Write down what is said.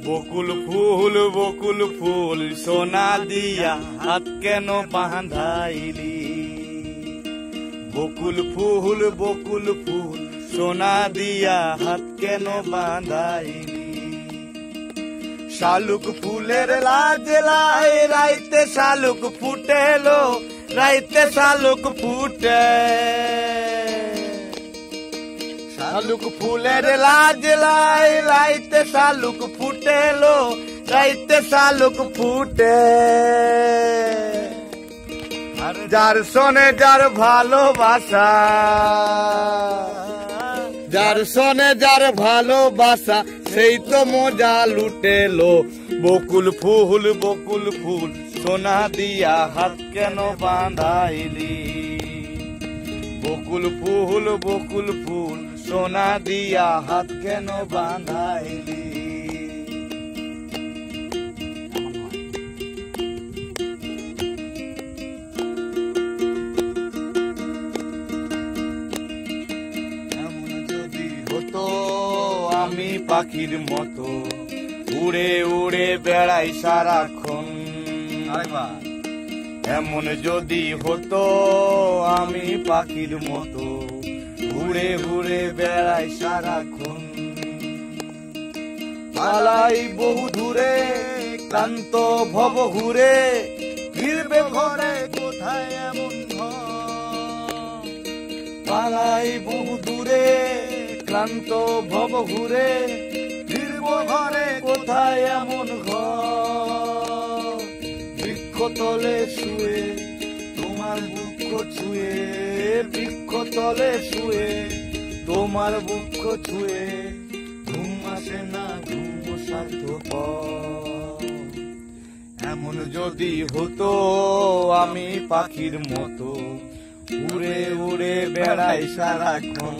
বকুল ফুল সোনা দিয়া হাত কেন বাঁধাইলি। বকুল ফুল সোনা দিয়া হাত কেন বাঁধাইলি। শালুক ফুলের লাজলায় রাইতে শালুক ফুটেলো, রাইতে শালুক ফুটে। শালুক ফুলের লাজলায় রাইতে শালুক ফুটেলো, রাইতে শালুক ফুটে। যার সনে যার ভালোবাসা, যার সনে যার ভালোবাসা সেই তো মজা লুটেলো। বকুল ফুল সোনা দিয়া হাত কেন বাঁধাইলি। বকুল ফুল সোনা দিয়া হাত কেন বাঁধাইলি। আমি পাখির মতো উড়ে উড়ে বেড়াই সারাক্ষণ। এমন যদি হতো আমি পাখির মতো উড়ে উড়ে বেড়াই সারাক্ষণ। পালাই বহু দূরে ক্লান্ত ভব ঘুরে, ফিরবে ঘরে কোথায় এমন ঘর। পালাই বহু দূরে ক্লান্ত ভব ঘুরে, ফিরব ঘরে কোথায় এমন ঘর। বৃক্ষ তলে শুয়ে তোমার বুক ছুঁয়ে, বৃক্ষ তলে শুয়ে তোমার বুক ছুঁয়ে, ঘুম আসে না ঘুম স্বার্থপর। এমন যদি হতো আমি পাখির মতো উড়ে উড়ে বেড়াই সারাক্ষণ।